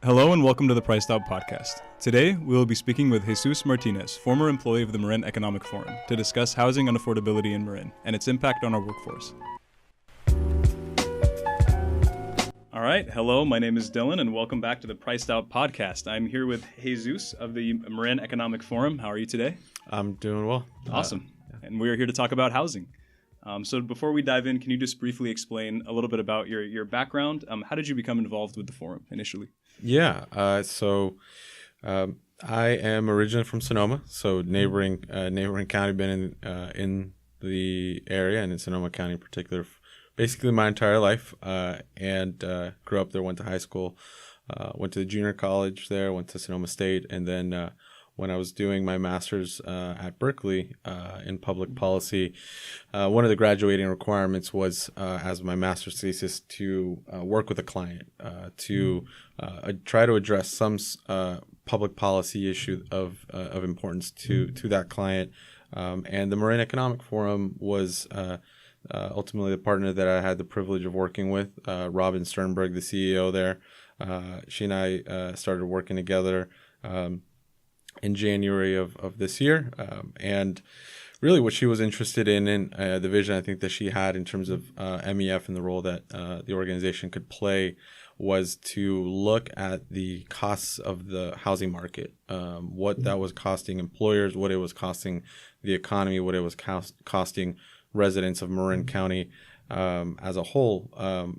Hello and welcome to the Priced Out Podcast. Today, we will be speaking with Guzman-Martinez, former employee of the Marin Economic Forum, to discuss housing unaffordability in Marin and its impact on our workforce. All right, hello, my name is Dylan and welcome back to the Priced Out Podcast. I'm here with Jesus of the Marin Economic Forum. How are you today? I'm doing well. Awesome. And we are here to talk about housing. So before we dive in, can you just briefly explain a little bit about your background? How did you become involved with the forum initially? Yeah. I am originally from Sonoma, so neighboring county. Been in the area and in Sonoma County in particular, basically my entire life. And grew up there. Went to high school. Went to the junior college there. Went to Sonoma State, and then when I was doing my master's at Berkeley in public policy, one of the graduating requirements was, as my master's thesis, to work with a client to try to address some public policy issue of importance to that client. And the Marin Economic Forum was ultimately the partner that I had the privilege of working with. Robin Sternberg, the CEO there, she and I started working together in January of this year. And really what she was interested in the vision I think that she had in terms of MEF and the role that the organization could play was to look at the costs of the housing market, what that was costing employers, what it was costing the economy, what it was costing residents of Marin County as a whole.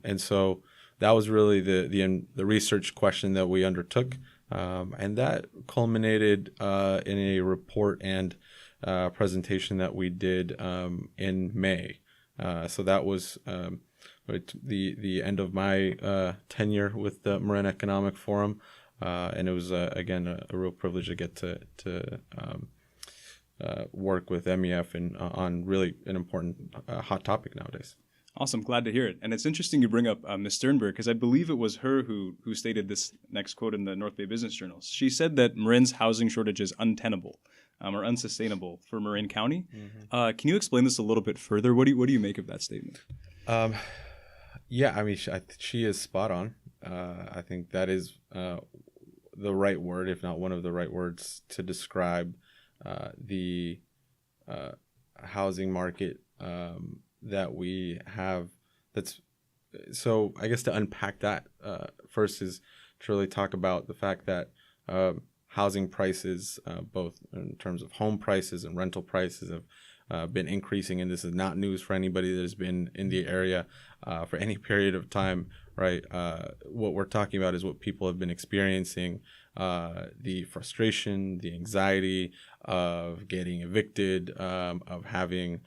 And so that was really the research question that we undertook. And that culminated in a report and presentation that we did in May. So that was the end of my tenure with the Marin Economic Forum, and it was again a real privilege to get to work with MEF and on really an important hot topic nowadays. Awesome. Glad to hear it. And it's interesting you bring up Ms. Sternberg, because I believe it was her who stated this next quote in the North Bay Business Journal. She said that Marin's housing shortage is untenable or unsustainable for Marin County. Mm-hmm. Can you explain this a little bit further? What do you make of that statement? Yeah, I mean, she is spot on. I think that is the right word, if not one of the right words, to describe the housing market that we have. That's so I guess to unpack that first is to really talk about the fact that housing prices, both in terms of home prices and rental prices, have been increasing, and this is not news for anybody that has been in the area for any period of time, right? What we're talking about is what people have been experiencing, the frustration, the anxiety of getting evicted, of having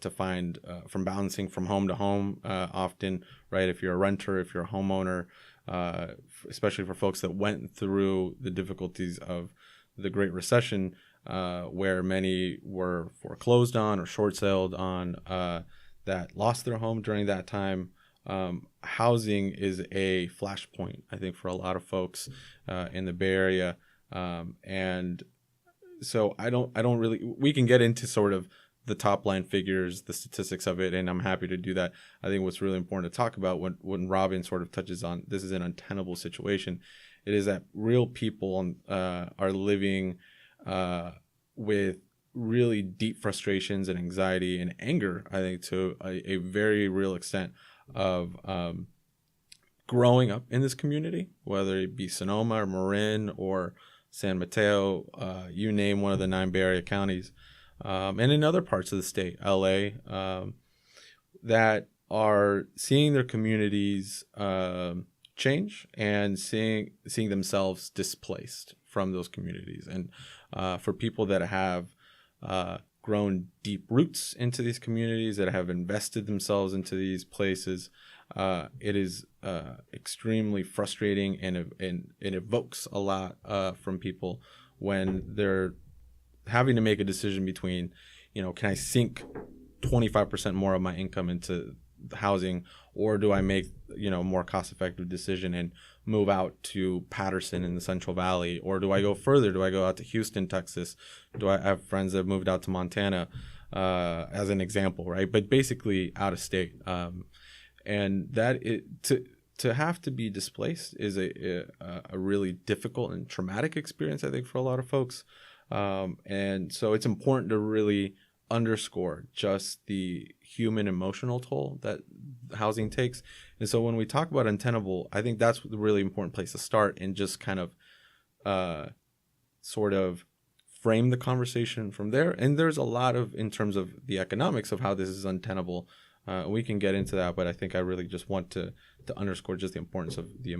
to find from bouncing from home to home often, right? If you're a renter, if you're a homeowner, especially for folks that went through the difficulties of the Great Recession, where many were foreclosed on or short-sailed on, that lost their home during that time. Housing is a flashpoint, I think, for a lot of folks in the Bay Area. And so I don't really, we can get into sort of the top line figures, the statistics of it, and I'm happy to do that. I think what's really important to talk about when Robin sort of touches on this is an untenable situation, it is that real people are living with really deep frustrations and anxiety and anger, I think, to a very real extent of growing up in this community, whether it be Sonoma or Marin or San Mateo, you name one of the 9 Bay Area counties. And in other parts of the state, LA, that are seeing their communities change and seeing themselves displaced from those communities. And for people that have grown deep roots into these communities, that have invested themselves into these places, it is extremely frustrating, and it evokes a lot from people when they're having to make a decision between, can I sink 25% more of my income into housing, or do I make, a more cost-effective decision and move out to Patterson in the Central Valley, or do I go further? Do I go out to Houston, Texas? Do I have friends that have moved out to Montana, as an example, right? But basically out of state. And that to have to be displaced is a really difficult and traumatic experience, I think, for a lot of folks. And so it's important to really underscore just the human emotional toll that housing takes. And so when we talk about untenable, I think that's the really important place to start and just kind of sort of frame the conversation from there. And there's a lot of, in terms of the economics of how this is untenable, we can get into that, but I think I really just want to underscore just the importance of the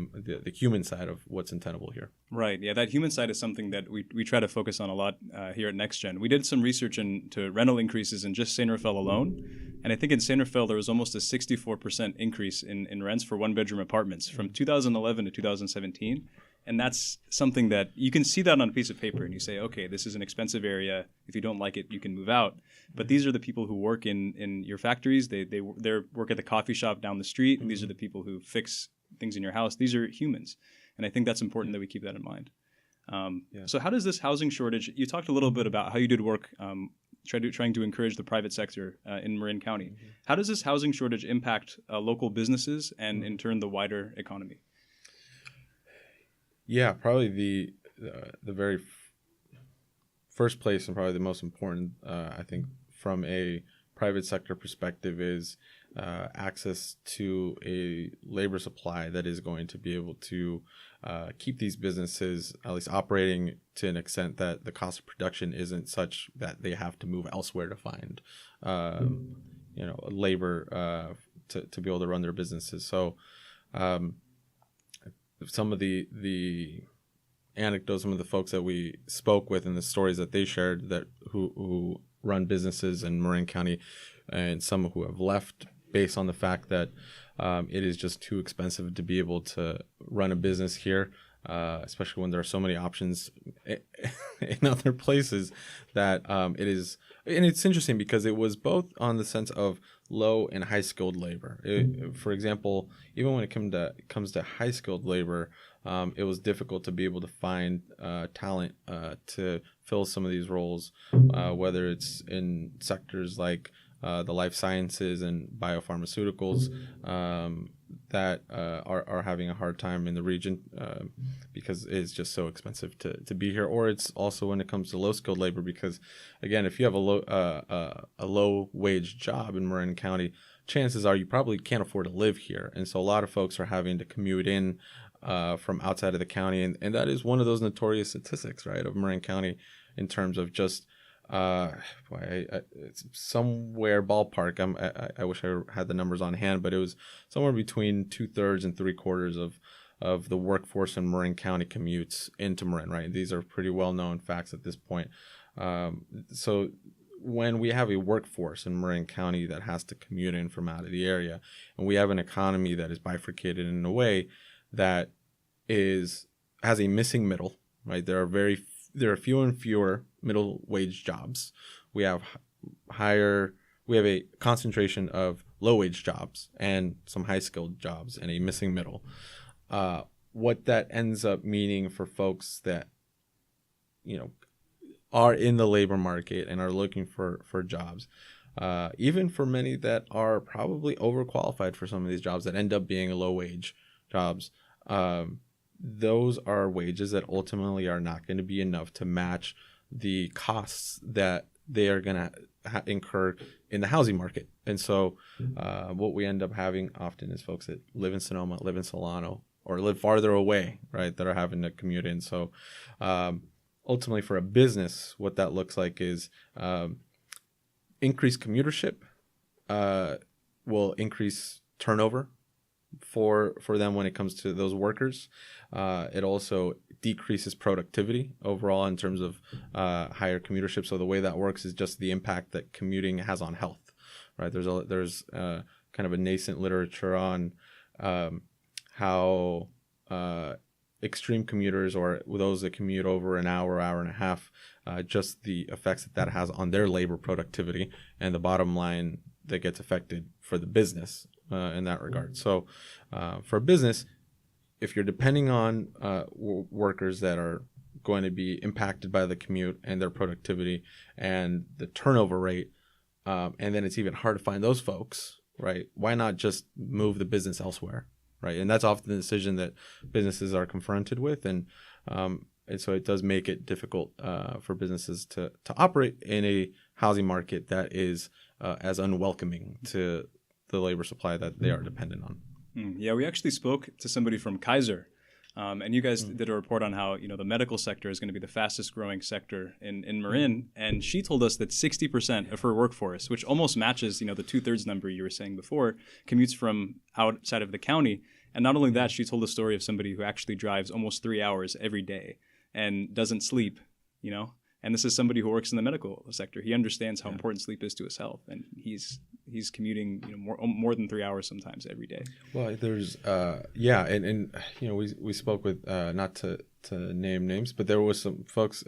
human side of what's untenable here. Right. Yeah, that human side is something that we try to focus on a lot here at NextGen. We did some research into rental increases in just St. Raphael alone, and I think in St. Raphael there was almost a 64% increase in rents for one-bedroom apartments from 2011 to 2017. And that's something that you can see that on a piece of paper and you say, okay, this is an expensive area. If you don't like it, you can move out. But these are the people who work in your factories. They work at the coffee shop down the street. And these are the people who fix things in your house. These are humans. And I think that's important that we keep that in mind. So how does this housing shortage, you talked a little bit about how you did work trying to encourage the private sector in Marin County. How does this housing shortage impact local businesses and in turn the wider economy? Yeah, probably the very first place and probably the most important, I think, from a private sector perspective is access to a labor supply that is going to be able to keep these businesses at least operating to an extent that the cost of production isn't such that they have to move elsewhere to find labor to be able to run their businesses. So some of the anecdotes, some of the folks that we spoke with and the stories that they shared that who run businesses in Marin County, and some who have left based on the fact that it is just too expensive to be able to run a business here, especially when there are so many options in other places that it is. And it's interesting because it was both on the sense of low and high skilled labor. For example, even when it comes to high skilled labor, it was difficult to be able to find talent to fill some of these roles, whether it's in sectors like the life sciences and biopharmaceuticals that are having a hard time in the region because it's just so expensive to be here. Or it's also when it comes to low skilled labor, because again, if you have a low wage job in Marin County, chances are you probably can't afford to live here. And so a lot of folks are having to commute in from outside of the county. And that is one of those notorious statistics, right, of Marin County in terms of just it's somewhere ballpark. I wish I had the numbers on hand, but it was somewhere between 2/3 and 3/4 of the workforce in Marin County commutes into Marin, right? These are pretty well-known facts at this point. So when we have a workforce in Marin County that has to commute in from out of the area, and we have an economy that is bifurcated in a way that has a missing middle, right? There are fewer and fewer middle wage jobs. We have a concentration of low wage jobs and some high skilled jobs and a missing middle. What that ends up meaning for folks that, are in the labor market and are looking for jobs, even for many that are probably overqualified for some of these jobs that end up being low wage jobs, those are wages that ultimately are not going to be enough to match the costs that they are going to incur in the housing market. And so what we end up having often is folks that live in Sonoma, live in Solano, or live farther away, right, that are having to commute in. So ultimately for a business, what that looks like is increased commutership will increase turnover for them when it comes to those workers. It also decreases productivity overall in terms of higher commutership. So the way that works is just the impact that commuting has on health, right? There's kind of a nascent literature on how extreme commuters, or those that commute over an hour and a half, just the effects that has on their labor productivity and the bottom line that gets affected for the business in that regard. So for a business, if you're depending on workers that are going to be impacted by the commute and their productivity and the turnover rate, and then it's even hard to find those folks, right? Why not just move the business elsewhere, right? And that's often the decision that businesses are confronted with, and so it does make it difficult for businesses to operate in a housing market that is as unwelcoming to the labor supply that they are dependent on. Yeah, we actually spoke to somebody from Kaiser, and you guys did a report on how the medical sector is going to be the fastest growing sector in Marin, and she told us that 60% of her workforce, which almost matches the 2/3 number you were saying before, commutes from outside of the county. And not only that, she told a story of somebody who actually drives almost 3 hours every day and doesn't sleep, And this is somebody who works in the medical sector. He understands how important sleep is to his health, and he's commuting more than 3 hours sometimes every day. Well, there's we spoke with not to name names, but there was some folks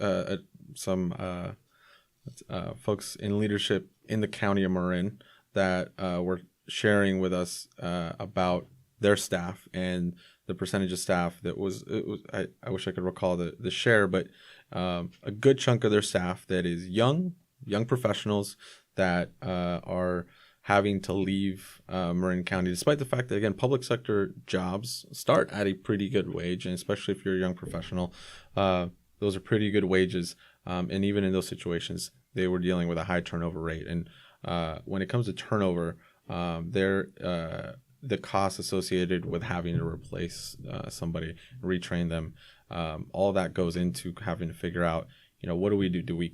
folks in leadership in the county of Marin that were sharing with us about their staff and the percentage of staff that was I wish I could recall the share, but a good chunk of their staff that is young professionals that are having to leave Marin County, despite the fact that, again, public sector jobs start at a pretty good wage, and especially if you're a young professional, those are pretty good wages. And even in those situations, they were dealing with a high turnover rate. And when it comes to turnover, the costs associated with having to replace somebody, retrain them, all that goes into having to figure out, what do we do? Do we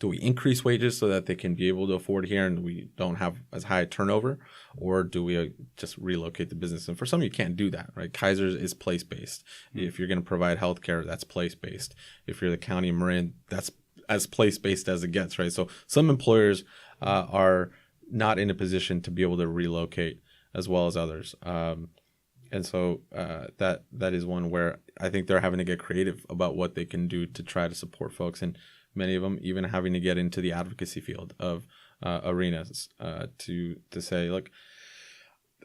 do we increase wages so that they can be able to afford here and we don't have as high a turnover, or do we just relocate the business? And for some, you can't do that, right? Kaiser is place-based. If you're going to provide healthcare, that's place-based. If you're the county of Marin, that's as place-based as it gets, right? So some employers are not in a position to be able to relocate as well as others. And so that is one where I think they're having to get creative about what they can do to try to support folks, and many of them even having to get into the advocacy field of arenas to say, look,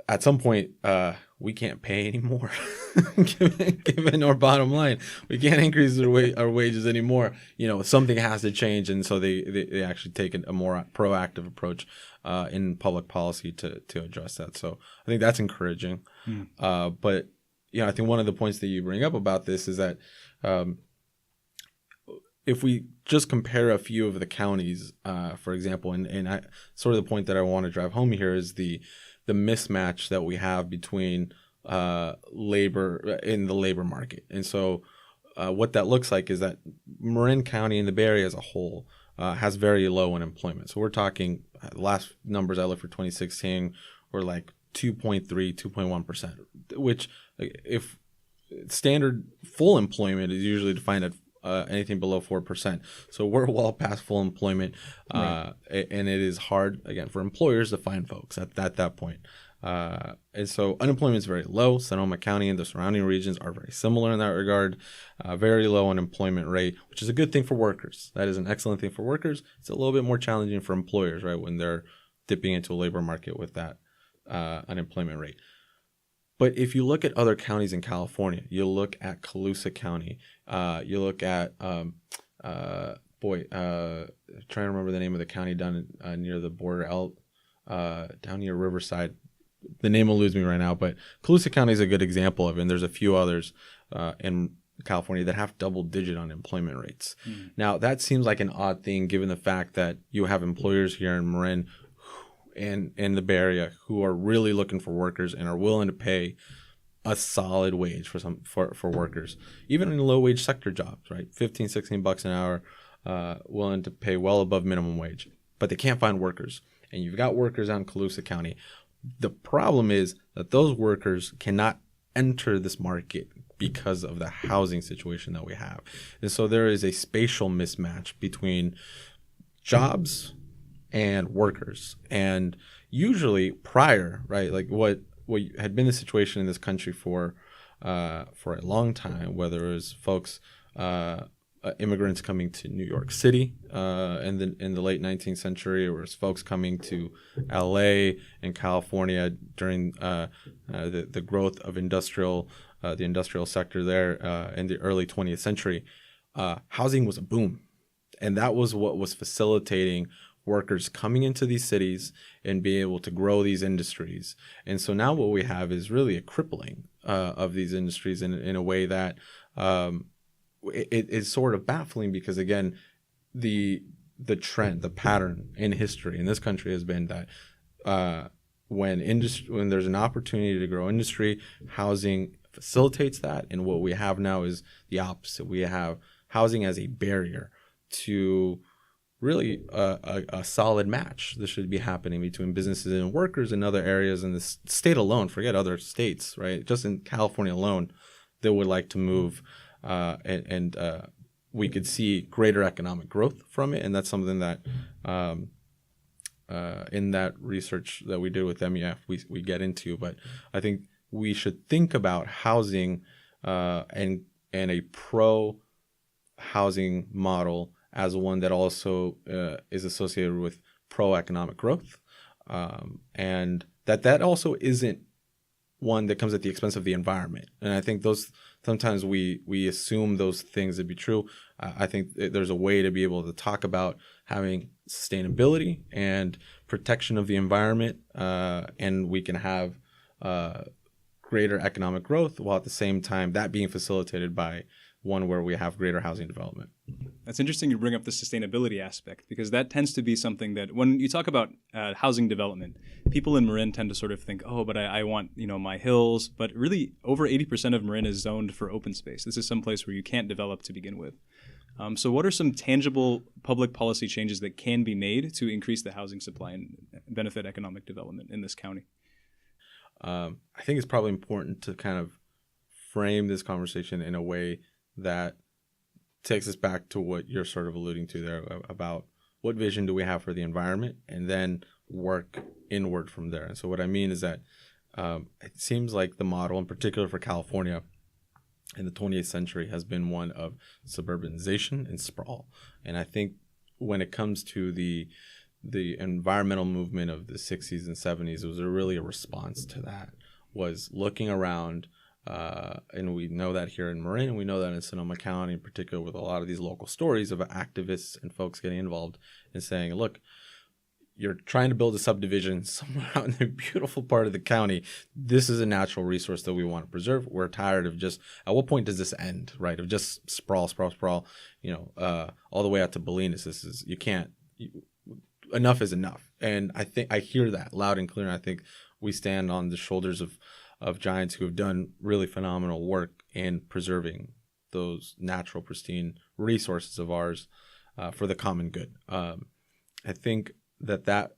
at some point we can't pay anymore, given our bottom line. We can't increase our wages anymore. Something has to change, and so they actually take a more proactive approach in public policy to address that. So I think that's encouraging. But I think one of the points that you bring up about this is that if we just compare a few of the counties, for example, and I, sort of the point that I want to drive home here is the mismatch that we have between labor in the labor market. And so what that looks like is that Marin County and the Bay Area as a whole has very low unemployment. So we're talking, the last numbers I looked for 2016 were like 2.3, 2.1%, which if standard full employment is usually defined at anything below 4%. So we're well past full employment, right. And it is hard, again, for employers to find folks at that point. And so unemployment is very low. Sonoma County and the surrounding regions are very similar in that regard. Very low unemployment rate, which is a good thing for workers. That is an excellent thing for workers. It's a little bit more challenging for employers, right, when they're dipping into a labor market with that unemployment rate. But if you look at other counties in California, you look at Colusa County, you look at, trying to remember the name of the county down near the border, down near Riverside. The name will lose me right now, but Colusa County is a good example of it, and there's a few others in California that have double-digit unemployment rates. Now, that seems like an odd thing given the fact that you have employers here in Marin and in the Bay Area who are really looking for workers and are willing to pay a solid wage for workers, even in low wage sector jobs, right? $15-16 an hour, willing to pay well above minimum wage, but they can't find workers. And you've got workers out in Colusa County. The problem is that those workers cannot enter this market because of the housing situation that we have. And so there is a spatial mismatch between jobs and workers. And usually prior, right, like what had been the situation in this country for a long time, whether it was folks, immigrants coming to New York City in the late 19th century, or was folks coming to LA and California during the growth of the industrial sector there in the early 20th century, housing was a boom. And that was what was facilitating workers coming into these cities and be able to grow these industries. And so now what we have is really a crippling of these industries in a way that it is sort of baffling, because again, the trend, the pattern in history in this country has been that when there's an opportunity to grow industry, housing facilitates that. And what we have now is the opposite. We have housing as a barrier to really a solid match that should be happening between businesses and workers in other areas in the state alone. Forget other states, right? Just in California alone, they would like to move, and we could see greater economic growth from it. And that's something that in that research that we did with MEF, we get into. But I think we should think about housing and a pro housing model as one that also is associated with pro-economic growth, and that also isn't one that comes at the expense of the environment. And I think those sometimes we assume those things to be true. I think there's a way to be able to talk about having sustainability and protection of the environment, and we can have greater economic growth while at the same time that being facilitated by one where we have greater housing development. That's interesting you bring up the sustainability aspect, because that tends to be something that when you talk about housing development, people in Marin tend to sort of think, oh, but I want, my hills. But really, over 80% of Marin is zoned for open space. This is some place where you can't develop to begin with. So what are some tangible public policy changes that can be made to increase the housing supply and benefit economic development in this county? I think it's probably important to kind of frame this conversation in a way that takes us back to what you're sort of alluding to there about what vision do we have for the environment, and then work inward from there. And so what I mean is that it seems like the model, in particular for California in the 28th century, has been one of suburbanization and sprawl. And I think when it comes to the environmental movement of the 60s and 70s, it was really a response to that, was looking around. And we know that here in Marin, and we know that in Sonoma County in particular, with a lot of these local stories of activists and folks getting involved and saying, look, you're trying to build a subdivision somewhere out in the beautiful part of the county. This is a natural resource that we want to preserve. We're tired of just, at what point does this end, right? Of just sprawl, all the way out to Bolinas. This is, enough is enough. And I think I hear that loud and clear. And I think we stand on the shoulders of giants who have done really phenomenal work in preserving those natural, pristine resources of ours for the common good. I think that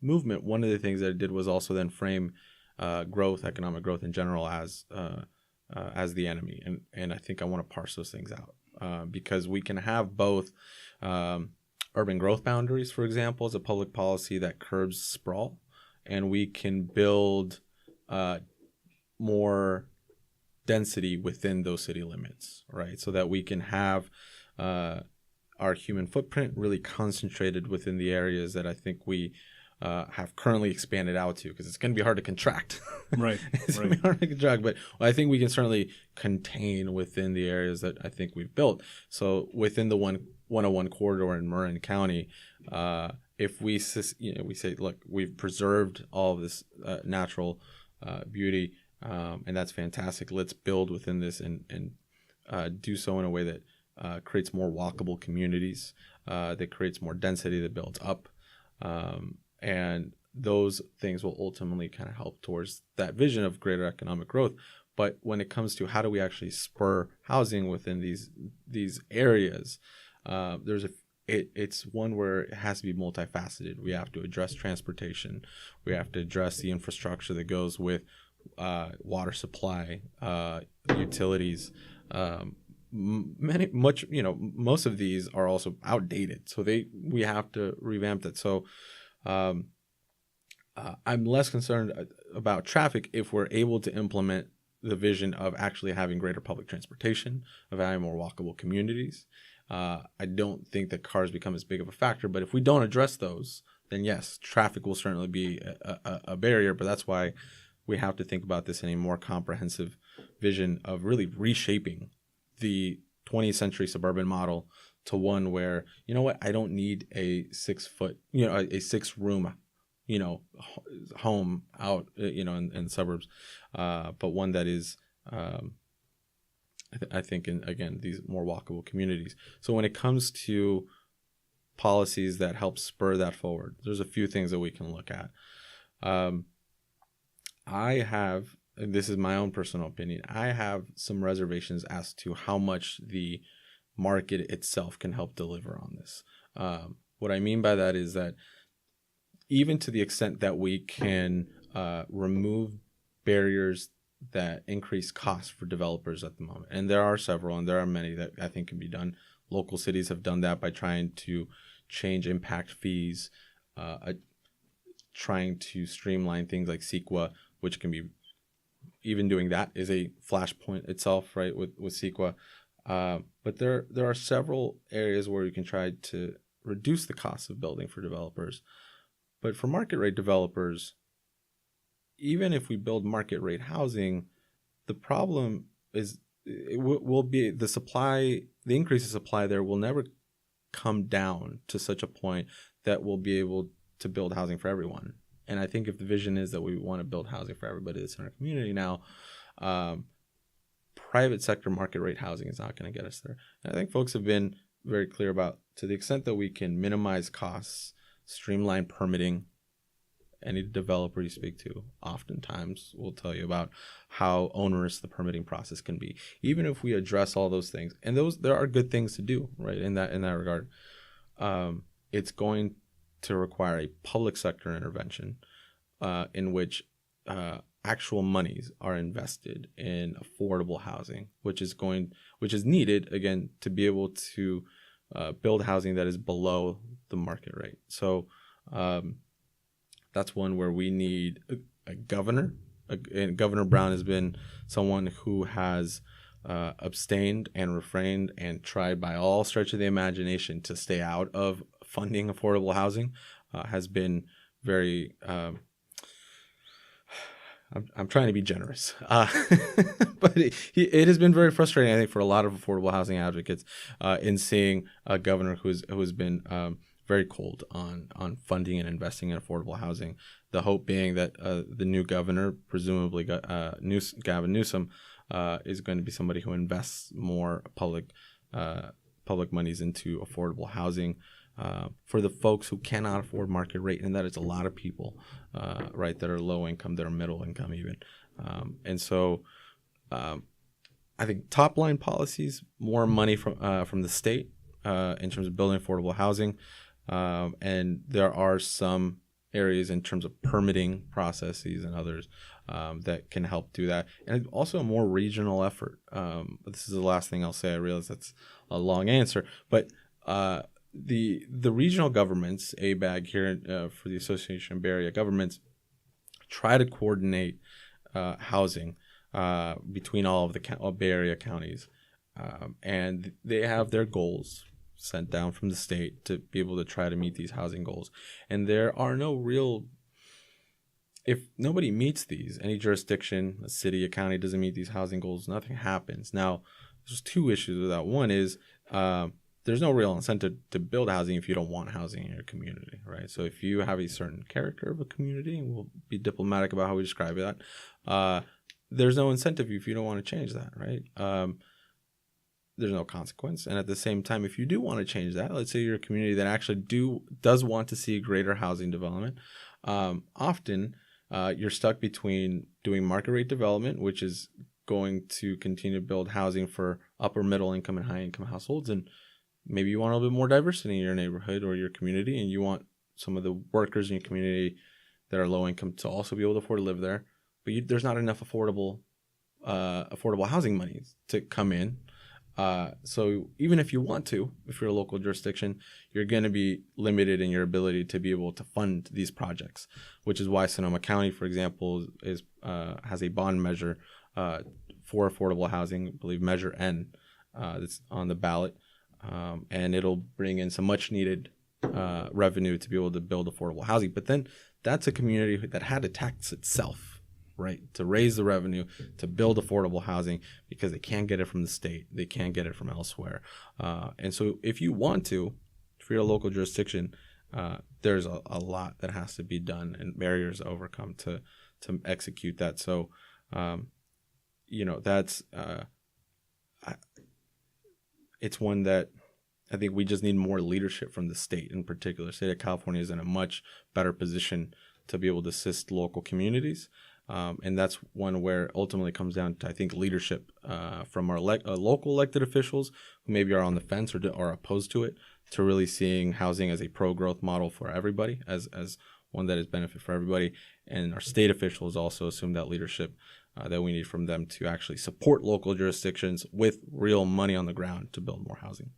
movement, one of the things that it did was also then frame economic growth in general, as the enemy. And I think I want to parse those things out because we can have both urban growth boundaries, for example, as a public policy that curbs sprawl, and we can build more density within those city limits, right? So that we can have our human footprint really concentrated within the areas that I think we have currently expanded out to, because it's going to be hard to contract. Right. It's going to be hard to contract, but I think we can certainly contain within the areas that I think we've built. So within the 101 corridor in Marin County, if we say, look, we've preserved all of this natural beauty, and that's fantastic. Let's build within this and do so in a way that creates more walkable communities, that creates more density, that builds up. And those things will ultimately kind of help towards that vision of greater economic growth. But when it comes to how do we actually spur housing within these areas, it's one where it has to be multifaceted. We have to address transportation. We have to address the infrastructure that goes with water supply, utilities. Most of these are also outdated, so we have to revamp that. So I'm less concerned about traffic if we're able to implement the vision of actually having greater public transportation, of having more walkable communities. I don't think that cars become as big of a factor, but if we don't address those, then yes, traffic will certainly be a barrier. But that's why we have to think about this in a more comprehensive vision of really reshaping the 20th century suburban model to one where, you know what, I don't need a 6-foot, a 6-room, home out, in the suburbs, but one that is, I think, in, again, these more walkable communities. So when it comes to policies that help spur that forward, there's a few things that we can look at. I have, and this is my own personal opinion, I have some reservations as to how much the market itself can help deliver on this. What I mean by that is that even to the extent that we can remove barriers that increase costs for developers at the moment, and there are several, and there are many that I think can be done. Local cities have done that by trying to change impact fees, trying to streamline things like CEQA, which can be, even doing that is a flashpoint itself, right, with CEQA. But there are several areas where you can try to reduce the cost of building for developers. But for market rate developers, even if we build market rate housing, the problem is it will be the supply, the increase in supply there will never come down to such a point that we'll be able to build housing for everyone. And I think if the vision is that we want to build housing for everybody that's in our community now, private sector market rate housing is not going to get us there. And I think folks have been very clear about, to the extent that we can minimize costs, streamline permitting. Any developer you speak to oftentimes will tell you about how onerous the permitting process can be. Even if we address all those things, and there are good things to do, right, in that regard, it's going to require a public sector intervention in which actual monies are invested in affordable housing, which is needed, again, to be able to build housing that is below the market rate. So that's one where we need a governor. And Governor Brown has been someone who has abstained and refrained and tried by all stretch of the imagination to stay out of funding affordable housing. Has been very I'm trying to be generous, but it has been very frustrating, I think, for a lot of affordable housing advocates in seeing a governor who has been very cold on funding and investing in affordable housing. The hope being that the new governor, presumably Gavin Newsom, is going to be somebody who invests more public monies into affordable housing for the folks who cannot afford market rate, and that is a lot of people, right, that are low income, that are middle income even. And so I think top line policies, more money from the state in terms of building affordable housing. And there are some areas in terms of permitting processes and others that can help do that. And also a more regional effort. This is the last thing I'll say. I realize that's a long answer. But the regional governments, ABAG here for the Association of Bay Area Governments, try to coordinate housing between all of the Bay Area counties. And they have their goals sent down from the state to be able to try to meet these housing goals. And there are no real, if nobody meets these, any jurisdiction, a city, a county doesn't meet these housing goals, nothing happens. Now, there's two issues with that. One is there's no real incentive to build housing if you don't want housing in your community, right? So if you have a certain character of a community, and we'll be diplomatic about how we describe that, there's no incentive if you don't want to change that, right? There's no consequence. And at the same time, if you do want to change that, let's say you're a community that actually does want to see greater housing development, often you're stuck between doing market rate development, which is going to continue to build housing for upper middle income and high income households, and maybe you want a little bit more diversity in your neighborhood or your community, and you want some of the workers in your community that are low income to also be able to afford to live there, but there's not enough affordable housing money to come in. So even if you want to, if you're a local jurisdiction, you're going to be limited in your ability to be able to fund these projects, which is why Sonoma County, for example, has a bond measure for affordable housing, I believe Measure N, that's on the ballot, and it'll bring in some much needed revenue to be able to build affordable housing. But then that's a community that had to tax itself, right? To raise the revenue, to build affordable housing, because they can't get it from the state. They can't get it from elsewhere. And so if you want to, for your local jurisdiction, there's a lot that has to be done and barriers to overcome to execute that. So, that's it's one that I think we just need more leadership from the state in particular. The state of California is in a much better position to be able to assist local communities. And that's one where ultimately comes down to, I think, leadership from our local elected officials who maybe are on the fence or are opposed to it, to really seeing housing as a pro-growth model for everybody, as one that is benefit for everybody. And our state officials also assume that leadership that we need from them to actually support local jurisdictions with real money on the ground to build more housing.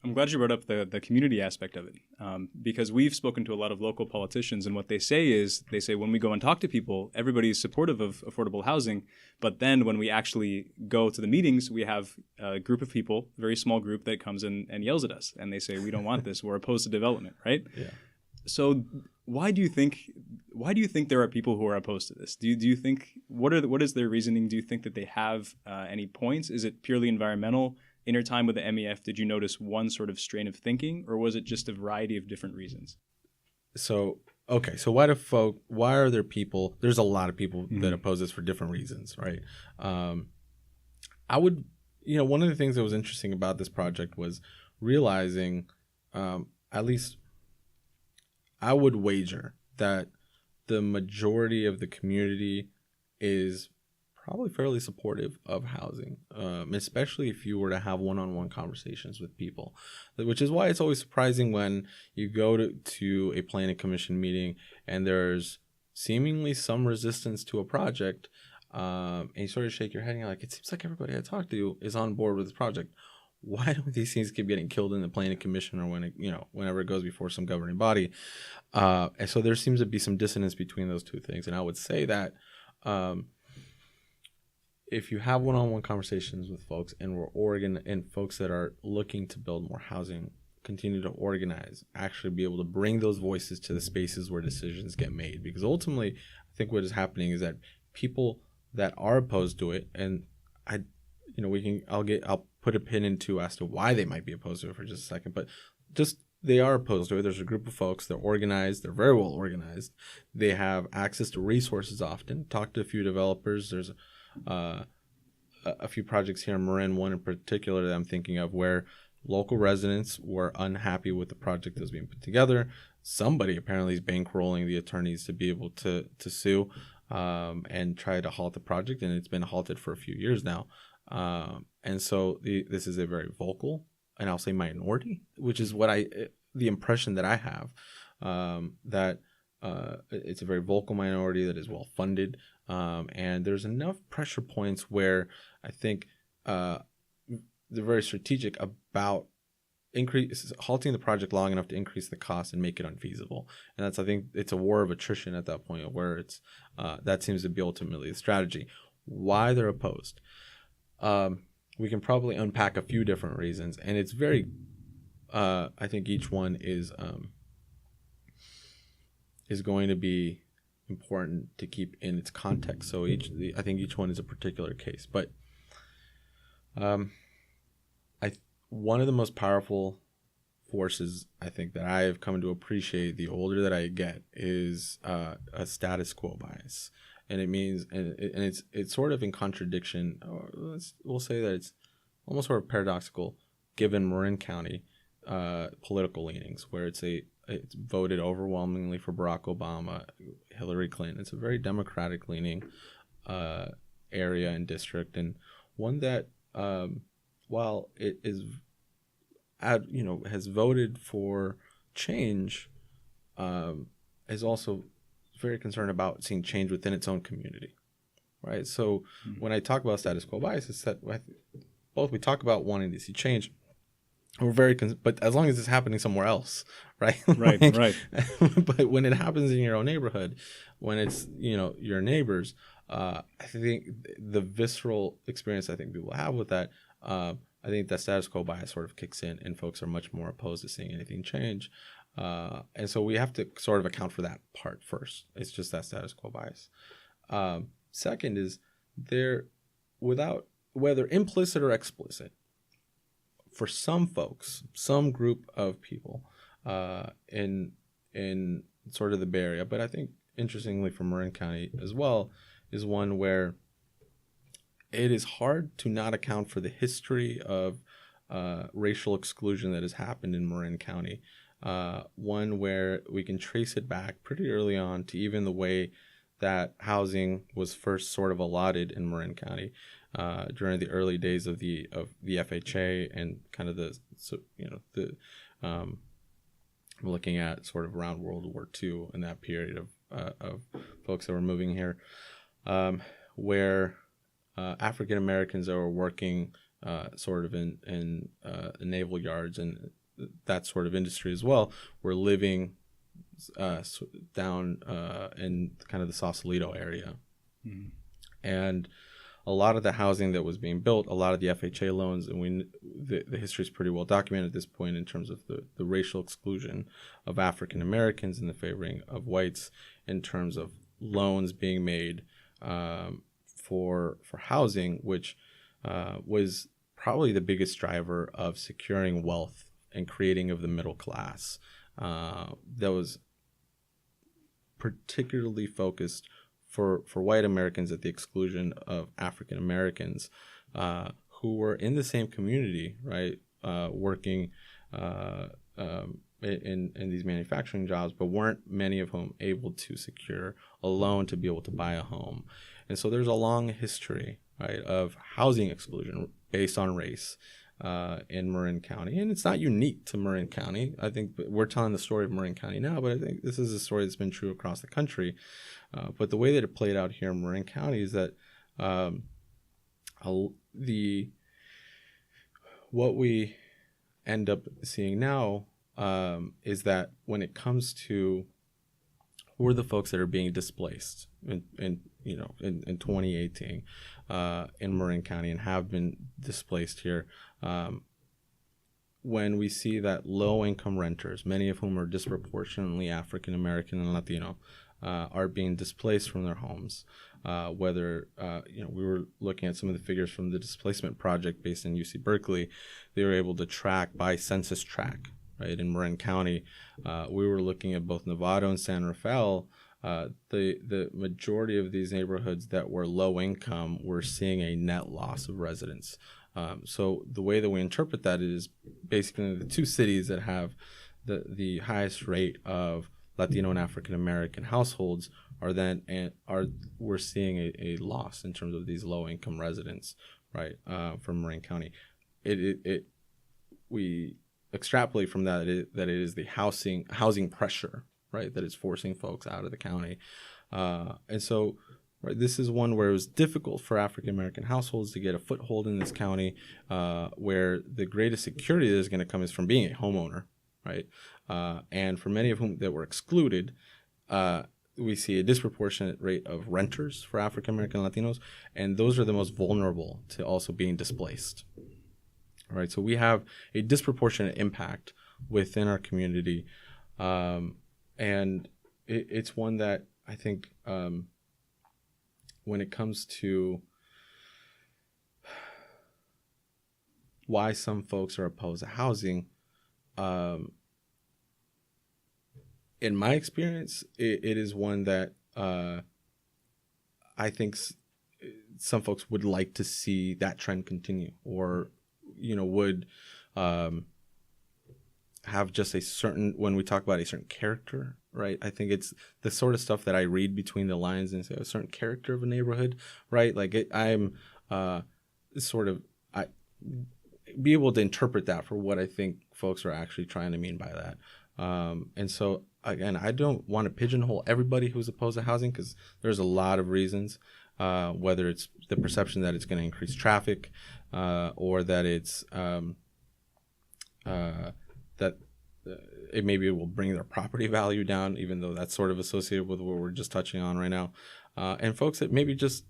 I'm glad you brought up the community aspect of it, because we've spoken to a lot of local politicians, and what they say when we go and talk to people, everybody is supportive of affordable housing, but then when we actually go to the meetings, we have a group of people, a very small group, that comes in and yells at us, and they say, we don't want this, we're opposed to development, right? Yeah. So why do you think there are people who are opposed to this? Do you think, what is their reasoning? Do you think that they have any points? Is it purely environmental? In your time with the MEF, did you notice one sort of strain of thinking, or was it just a variety of different reasons? So why are there people? There's a lot of people that oppose this for different reasons, right? I would, one of the things that was interesting about this project was realizing, at least I would wager that the majority of the community is probably fairly supportive of housing, especially if you were to have one-on-one conversations with people, which is why it's always surprising when you go to a planning commission meeting and there's seemingly some resistance to a project, and you sort of shake your head and you're like, it seems like everybody I talk to is on board with this project. Why don't these things keep getting killed in the planning commission or whenever it goes before some governing body? And so there seems to be some dissonance between those two things. And I would say that if you have one-on-one conversations with folks and folks that are looking to build more housing, continue to organize, actually be able to bring those voices to the spaces where decisions get made. Because ultimately, I think what is happening is that people that are opposed to it, and I'll put a pin into as to why they might be opposed to it for just a second, but just they are opposed to it. There's a group of folks, they're organized, they're very well organized. They have access to resources often. Talk to a few developers. There's a few projects here in Marin, one in particular that I'm thinking of, where local residents were unhappy with the project that was being put together. Somebody apparently is bankrolling the attorneys to be able to sue and try to halt the project, and it's been halted for a few years now. And so this is a very vocal, and I'll say minority, which is the impression that I have, that it's a very vocal minority that is well funded. And there's enough pressure points where I think they're very strategic about halting the project long enough to increase the cost and make it unfeasible. And I think it's a war of attrition at that point, where it's that seems to be ultimately the strategy. Why they're opposed? We can probably unpack a few different reasons, and it's very I think each one is going to be important to keep in its context. So I think each one is a particular case. But one of the most powerful forces I think that I have come to appreciate the older that I get is a status quo bias. And it means, and it's sort of in contradiction, we'll say that it's almost sort of paradoxical given Marin County political leanings, where it's voted overwhelmingly for Barack Obama, Hillary Clinton. It's a very Democratic leaning area and district, and one that while it is has voted for change, is also very concerned about seeing change within its own community, right? So when I talk about status quo bias, it's that both we talk about wanting to see change, we're but as long as it's happening somewhere else, right? Right. But when it happens in your own neighborhood, when it's your neighbors, I think the visceral experience I think people have with that, I think that status quo bias sort of kicks in, and folks are much more opposed to seeing anything change. And so we have to sort of account for that part first. It's just that status quo bias. Second is there, without, whether implicit or explicit, for some folks, some group of people in sort of the Bay Area, but I think interestingly for Marin County as well, is one where it is hard to not account for the history of racial exclusion that has happened in Marin County. One where we can trace it back pretty early on to even the way that housing was first sort of allotted in Marin County during the early days of the FHA and kind of looking at sort of around World War II in that period of folks that were moving here, where African Americans that were working sort of in naval yards and that sort of industry as well were living down in kind of the Sausalito area. Mm-hmm. And a lot of the housing that was being built, a lot of the FHA loans, and the history is pretty well documented at this point in terms of the racial exclusion of African Americans in the favoring of whites in terms of loans being made for housing, which was probably the biggest driver of securing wealth and creating of the middle class. That was particularly focused for white Americans at the exclusion of African Americans who were in the same community, right, working in these manufacturing jobs, but weren't many of whom able to secure a loan to be able to buy a home. And so there's a long history, right, of housing exclusion based on race in Marin County. And it's not unique to Marin County. I think we're telling the story of Marin County now, but I think this is a story that's been true across the country. But the way that it played out here in Marin County is that what we end up seeing now is that when it comes to who are the folks that are being displaced in 2018 in Marin County and have been displaced here, when we see that low-income renters, many of whom are disproportionately African American and Latino, are being displaced from their homes. Whether we were looking at some of the figures from the Displacement Project based in UC Berkeley, they were able to track by census tract, right? In Marin County, we were looking at both Novato and San Rafael. The majority of these neighborhoods that were low income were seeing a net loss of residents. So the way that we interpret that is basically the two cities that have the highest rate of Latino and African American households we're seeing a loss in terms of these low income residents, right, from Marin County. We extrapolate from that that it is the housing pressure, right, that is forcing folks out of the county, and so. Right, this is one where it was difficult for African American households to get a foothold in this county, where the greatest security that is going to come is from being a homeowner, right? And for many of whom that were excluded, we see a disproportionate rate of renters for African American Latinos, and those are the most vulnerable to also being displaced. All right, so we have a disproportionate impact within our community, and it's one that I think. When it comes to why some folks are opposed to housing, in my experience, it is one that I think some folks would like to see that trend continue, or would have just a certain, when we talk about a certain character, right? I think it's the sort of stuff that I read between the lines and say a certain character of a neighborhood, right? Like I'm be able to interpret that for what I think folks are actually trying to mean by that. And so again, I don't want to pigeonhole everybody who's opposed to housing, because there's a lot of reasons, whether it's the perception that it's going to increase traffic, or that it's that it maybe will bring their property value down, even though that's sort of associated with what we're just touching on right now. And folks that maybe just,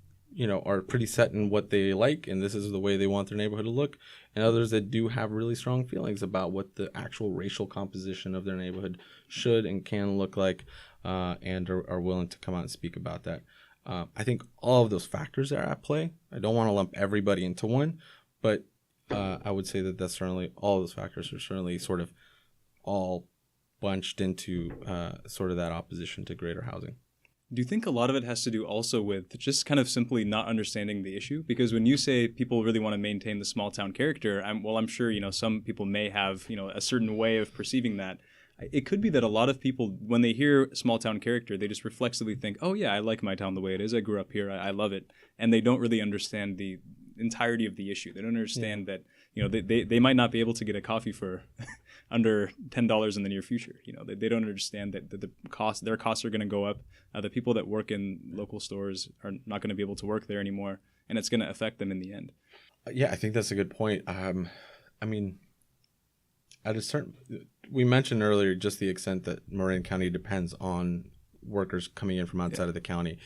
are pretty set in what they like, and this is the way they want their neighborhood to look. And others that do have really strong feelings about what the actual racial composition of their neighborhood should and can look like, and are willing to come out and speak about that. I think all of those factors are at play. I don't want to lump everybody into one, but I would say that that's certainly all of those factors are certainly sort of all bunched into sort of that opposition to greater housing. Do you think a lot of it has to do also with just kind of simply not understanding the issue? Because when you say people really want to maintain the small town character, I'm sure, some people may have, a certain way of perceiving that. It could be that a lot of people, when they hear small town character, they just reflexively think, oh yeah, I like my town the way it is. I grew up here. I love it. And they don't really understand the entirety of the issue. They don't understand that, they might not be able to get a coffee for under $10 in the near future. They don't understand that their costs are going to go up. The people that work in local stores are not going to be able to work there anymore, and it's going to affect them in the end. Yeah, I think that's a good point. We mentioned earlier just the extent that Marin County depends on workers coming in from outside of the county.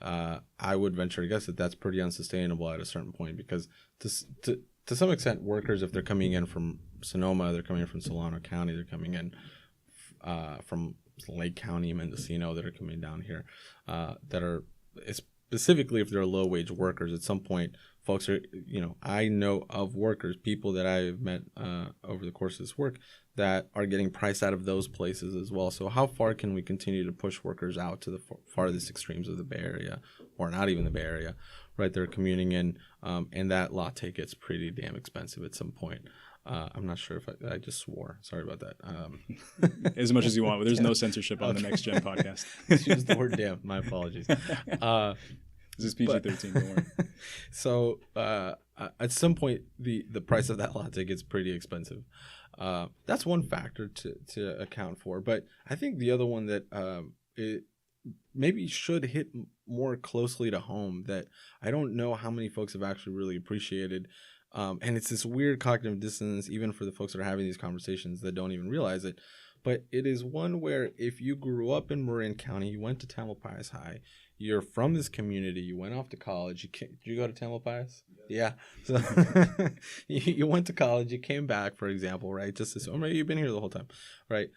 I would venture to guess that that's pretty unsustainable at a certain point, because to some extent, workers, if they're coming in from Sonoma, they're coming in from Solano County, they're coming in from Lake County, Mendocino, that are coming down here, that are specifically if they're low-wage workers. At some point, folks are, I know of workers, people that I've met over the course of this work that are getting priced out of those places as well. So how far can we continue to push workers out to the farthest extremes of the Bay Area, or not even the Bay Area, right? They're commuting in, and that latte gets pretty damn expensive at some point. I'm not sure if I just swore. Sorry about that. As much as you want, but there's no censorship on the NextGen podcast. Use the word damn. My apologies. This is PG-13, don't worry. So at some point, the price of that latte gets pretty expensive. That's one factor to account for. But I think the other one that it maybe should hit more closely to home, that I don't know how many folks have actually really appreciated. And it's this weird cognitive dissonance, even for the folks that are having these conversations that don't even realize it. But it is one where if you grew up in Marin County, you went to Tamalpais High, you're from this community, you went off to college. Did you go to Tamalpais? Yeah. So you went to college, you came back, for example, right? Or maybe you've been here the whole time, right?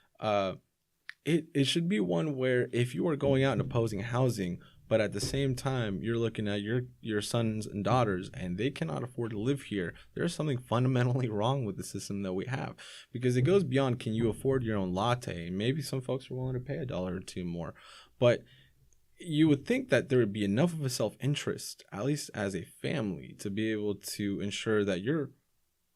It should be one where if you are going out and opposing housing, but at the same time, you're looking at your sons and daughters, and they cannot afford to live here. There's something fundamentally wrong with the system that we have, because it goes beyond, can you afford your own latte? And maybe some folks are willing to pay $1 or $2 more. But you would think that there would be enough of a self-interest, at least as a family, to be able to ensure that your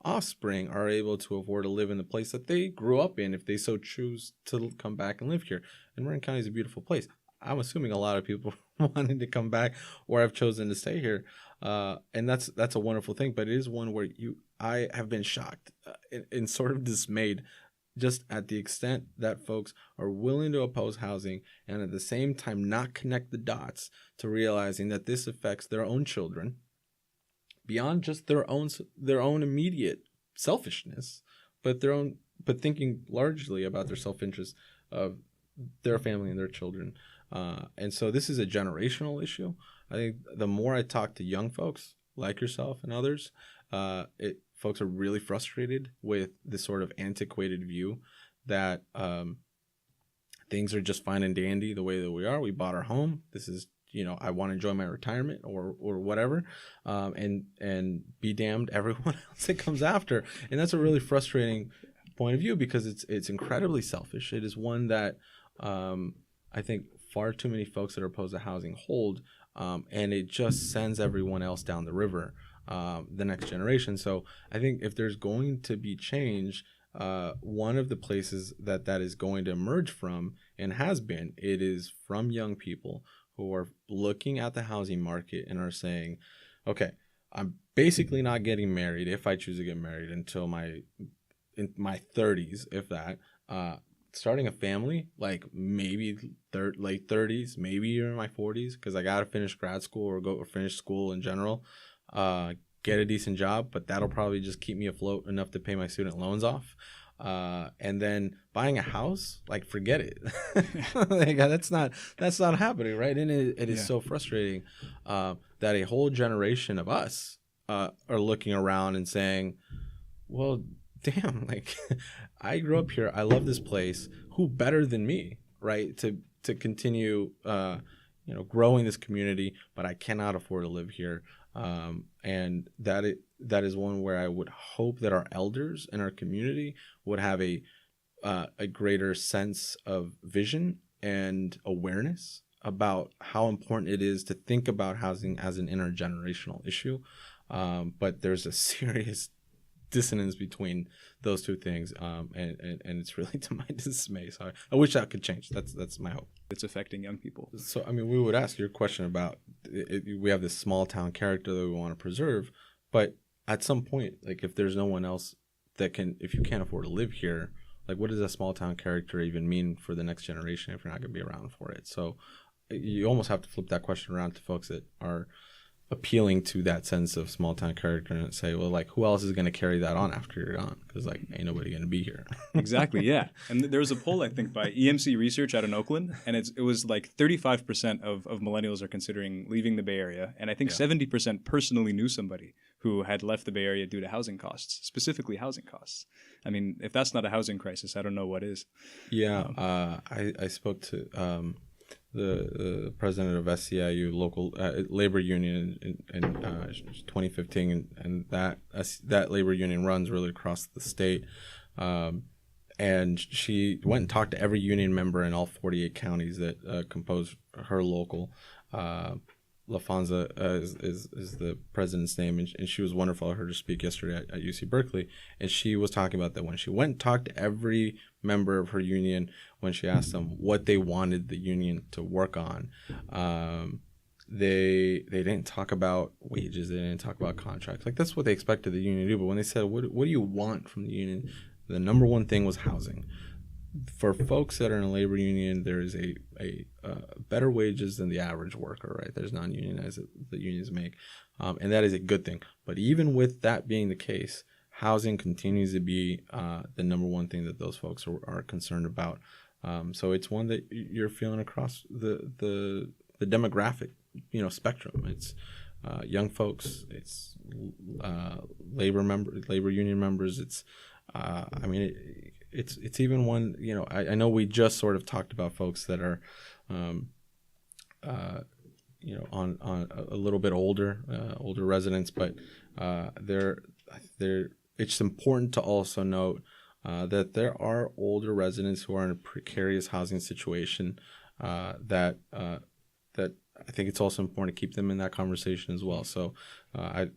offspring are able to afford to live in the place that they grew up in, if they so choose to come back and live here. And Marin County is a beautiful place. I'm assuming a lot of people wanting to come back or have chosen to stay here, and that's a wonderful thing. But it is one where I have been shocked and sort of dismayed, just at the extent that folks are willing to oppose housing and at the same time not connect the dots to realizing that this affects their own children beyond just their own immediate selfishness, but thinking largely about their self-interest of their family and their children. And so this is a generational issue. I think the more I talk to young folks like yourself and others, folks are really frustrated with this sort of antiquated view that things are just fine and dandy the way that we are. We bought our home. This is, I want to enjoy my retirement or whatever, and be damned everyone else that comes after. And that's a really frustrating point of view, because it's incredibly selfish. It is one that I think far too many folks that are opposed to housing hold, and it just sends everyone else down the river, the next generation. So I think if there's going to be change, one of the places that is going to emerge from, and has been, it is from young people who are looking at the housing market and are saying, okay, I'm basically not getting married, if I choose to get married, until in my 30s, if that. Starting a family, like maybe late 30s, maybe you're in my 40s, because I gotta finish grad school or finish school in general, get a decent job, but that'll probably just keep me afloat enough to pay my student loans off, and then buying a house, like, forget it. Like, that's not happening, right? And it is so frustrating that a whole generation of us are looking around and saying, well, damn, like, I grew up here, I love this place, who better than me, right, to continue growing this community, but I cannot afford to live here. And that is one where I would hope that our elders in our community would have a greater sense of vision and awareness about how important it is to think about housing as an intergenerational issue. But there's a serious dissonance between those two things, and it's really to my dismay. So I wish that could change. That's my hope. It's affecting young people. So I mean, we would ask your question about we have this small town character that we want to preserve, but at some point, like if there's no one else that can, if you can't afford to live here, like what does a small town character even mean for the next generation if you're not going to be around for it? So you almost have to flip that question around to folks that are appealing to that sense of small town character and say, well, like who else is going to carry that on after you're gone? Because like ain't nobody going to be here. Exactly, yeah. And there was a poll I think by EMC Research out in Oakland, and it was like 35% of millennials are considering leaving the Bay Area, and I think 70% personally knew somebody who had left the Bay Area due to housing costs, specifically housing costs. I mean, if that's not a housing crisis, I don't know what is. Yeah, I spoke to the president of SEIU, local labor union in 2015, and that labor union runs really across the state. And she went and talked to every union member in all 48 counties that compose her local. LaFonza is the president's name, and she was wonderful. I heard her speak yesterday at UC Berkeley, and she was talking about that when she went and talked to every member of her union, when she asked them what they wanted the union to work on, they didn't talk about wages, they didn't talk about contracts. Like that's what they expected the union to do. But when they said, what do you want from the union? The number one thing was housing. For folks that are in a labor union, there is a better wages than the average worker, right? There's non-unionized that unions make, and that is a good thing. But even with that being the case, housing continues to be the number one thing that those folks are concerned about. So it's one that you're feeling across the demographic, spectrum. It's young folks, it's labor union members. It's it's even one, I know we just sort of talked about folks that are, on a little bit older residents, but it's important to also note that there are older residents who are in a precarious housing situation that I think it's also important to keep them in that conversation as well. So I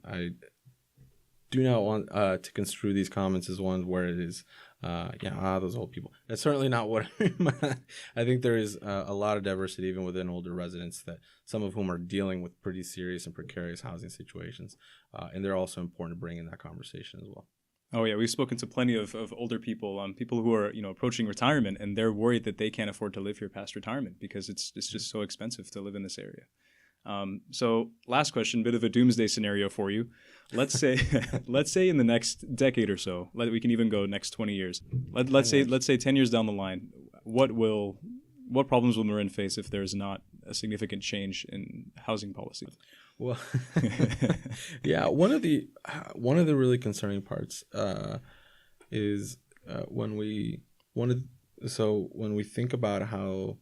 do not want to construe these comments as ones where it is, those old people. That's certainly not what I mean. I think there is a lot of diversity even within older residents, that some of whom are dealing with pretty serious and precarious housing situations. And they're also important to bring in that conversation as well. Oh, yeah. We've spoken to plenty of older people, people who are, approaching retirement, and they're worried that they can't afford to live here past retirement because it's just so expensive to live in this area. So last question, bit of a doomsday scenario for you. Let's say in the next decade or so, we can even go next 20 years. Let's say 10 years down the line, what problems will Marin face if there's not a significant change in housing policy? Well, yeah, one of the really concerning parts is when we think about how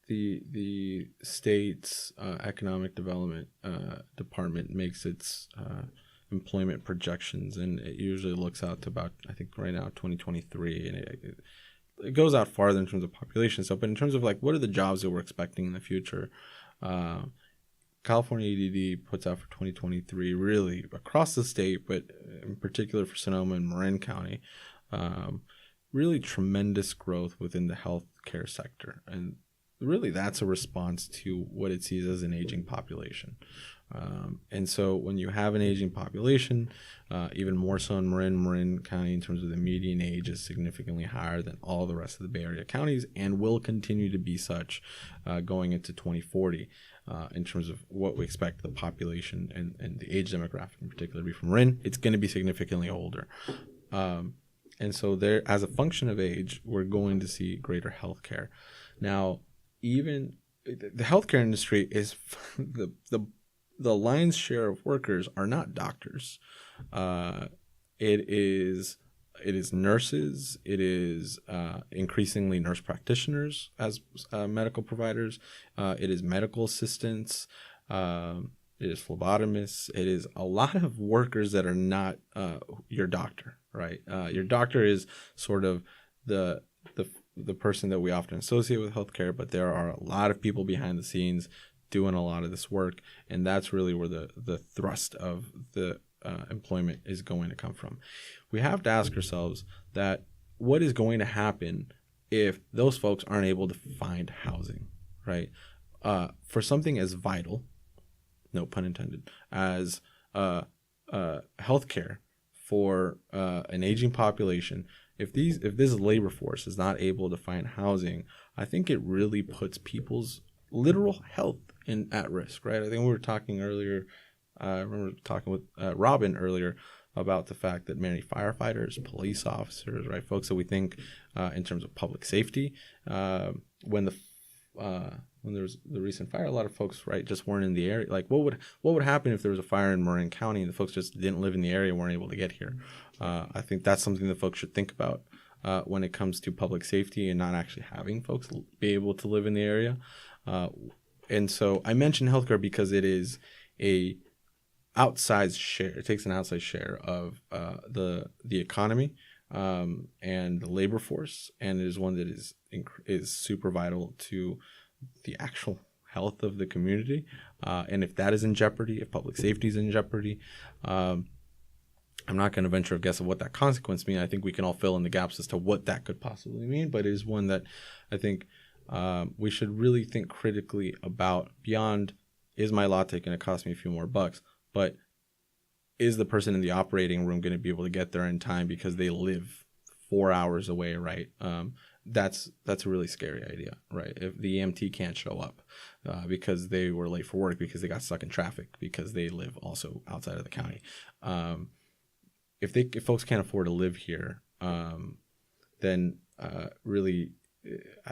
the state's economic development department makes its employment projections, and it usually looks out to about, I think right now, 2023, and it goes out farther in terms of population stuff, but in terms of like what are the jobs that we're expecting in the future, California EDD puts out for 2023 really across the state, but in particular for Sonoma and Marin County, really tremendous growth within the healthcare sector, and really that's a response to what it sees as an aging population. And so when you have an aging population, even more so in Marin County, in terms of the median age is significantly higher than all the rest of the Bay Area counties, and will continue to be such going into 2040 in terms of what we expect the population and the age demographic in particular to be from Marin. It's going to be significantly older. And so there, as a function of age, we're going to see greater health care. Now, even the healthcare industry is the lion's share of workers are not doctors. It is It is nurses. It is increasingly nurse practitioners as medical providers. It is medical assistants. It is phlebotomists. It is a lot of workers that are not your doctor, right? Your doctor is sort of the person that we often associate with healthcare, but there are a lot of people behind the scenes doing a lot of this work, and that's really where the thrust of the employment is going to come from. We have to ask ourselves that what is going to happen if those folks aren't able to find housing, right? For something as vital, no pun intended, as healthcare for an aging population, if this labor force is not able to find housing, I think it really puts people's literal health at risk, right? I think we were talking earlier. I remember talking with Robin earlier about the fact that many firefighters, police officers, right, folks that we think in terms of public safety, when there was the recent fire, a lot of folks, right, just weren't in the area. Like, what would happen if there was a fire in Marin County and the folks just didn't live in the area and weren't able to get here? I think that's something that folks should think about when it comes to public safety and not actually having folks be able to live in the area. And so I mentioned healthcare because it is a outsized share. It takes an outsized share of the economy and the labor force, and it is one that is super vital to the actual health of the community. And if that is in jeopardy, if public safety is in jeopardy, I'm not going to venture a guess of what that consequence means. I think we can all fill in the gaps as to what that could possibly mean, but it is one that I think we should really think critically about beyond, is my latte going to cost me a few more bucks? But is the person in the operating room going to be able to get there in time because they live 4 hours away, right? That's a really scary idea, right? If the EMT can't show up because they were late for work because they got stuck in traffic because they live also outside of the county. If folks can't afford to live here, then really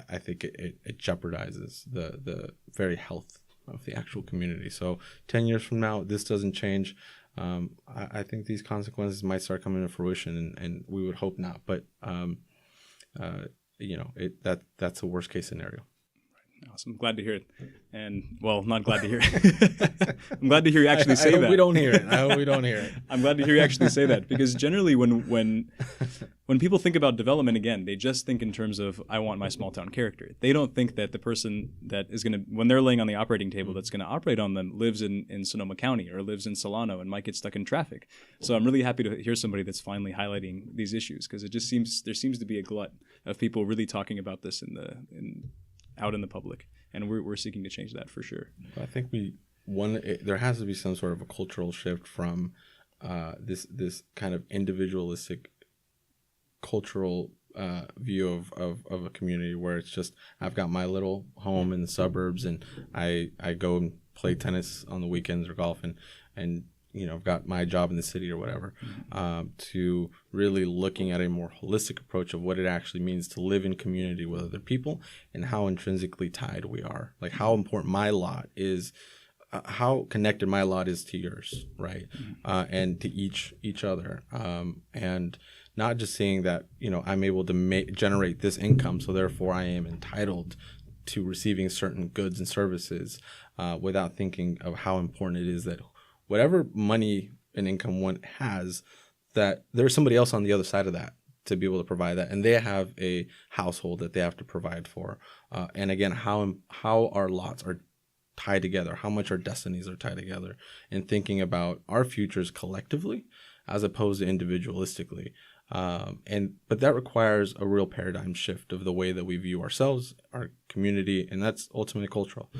I think it jeopardizes the very health of the actual community. So 10 years from now, this doesn't change. I think these consequences might start coming to fruition, and we would hope not. But that's a worst case scenario. Awesome. Glad to hear it. And, well, not glad to hear it. I'm glad to hear you actually say that. We don't hear it. I hope we don't hear it. I'm glad to hear you actually say that, because generally when people think about development, again, they just think in terms of, I want my small town character. They don't think that the person that is going to, when they're laying on the operating table that's going to operate on them, lives in Sonoma County or lives in Solano and might get stuck in traffic. So I'm really happy to hear somebody that's finally highlighting these issues, because it just there seems to be a glut of people really talking about this out in the public, and we're seeking to change that for sure. I think there has to be some sort of a cultural shift from this kind of individualistic cultural view of a community where it's just, I've got my little home in the suburbs and I go and play tennis on the weekends or golf and I've got my job in the city or whatever, to really looking at a more holistic approach of what it actually means to live in community with other people and how intrinsically tied we are. Like how important my lot is, how connected my lot is to yours, right? And to each other. And not just seeing that, I'm able to generate this income, so therefore I am entitled to receiving certain goods and services, without thinking of how important it is that whatever money and income one has, that there's somebody else on the other side of that to be able to provide that. And they have a household that they have to provide for. And again, how our lots are tied together, how much our destinies are tied together, and thinking about our futures collectively as opposed to individualistically. But that requires a real paradigm shift of the way that we view ourselves, our community, and that's ultimately cultural.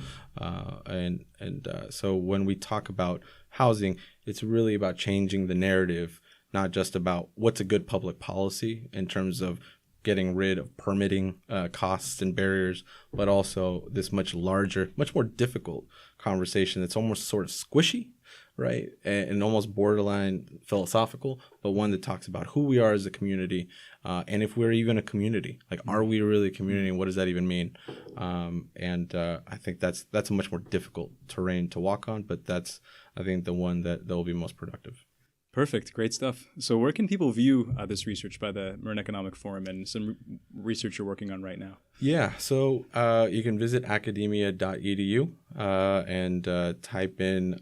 So when we talk about housing, it's really about changing the narrative, not just about what's a good public policy in terms of getting rid of permitting costs and barriers, but also this much larger, much more difficult conversation that's almost sort of squishy, right? And almost borderline philosophical, but one that talks about who we are as a community, and if we're even a community. Like, are we really a community, and what does that even mean? I think that's a much more difficult terrain to walk on, but that's, I think, the one that will be most productive. Perfect. Great stuff. So where can people view this research by the Marin Economic Forum and some research you're working on right now? Yeah, so you can visit academia.edu and type in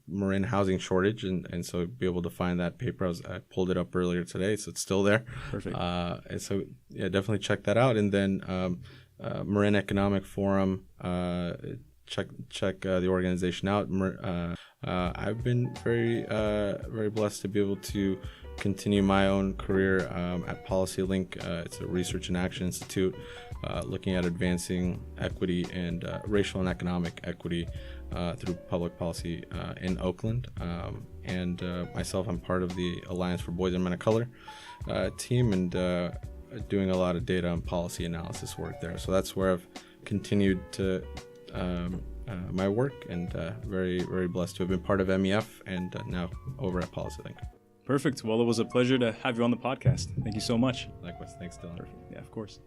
Marin housing shortage, and so be able to find that paper. I pulled it up earlier today, so it's still there. Perfect. And so, yeah, definitely check that out. And then Marin Economic Forum, check the organization out. I've been very blessed to be able to continue my own career at PolicyLink. It's a research and action institute looking at advancing equity and racial and economic equity through public policy in Oakland. And myself, I'm part of the Alliance for Boys and Men of Color team, and doing a lot of data and policy analysis work there. So that's where I've continued to my work, and very, very blessed to have been part of MEF and now over at PolicyLink. Perfect. Well, it was a pleasure to have you on the podcast. Thank you so much. Likewise. Thanks, Dylan. Perfect. Yeah, of course.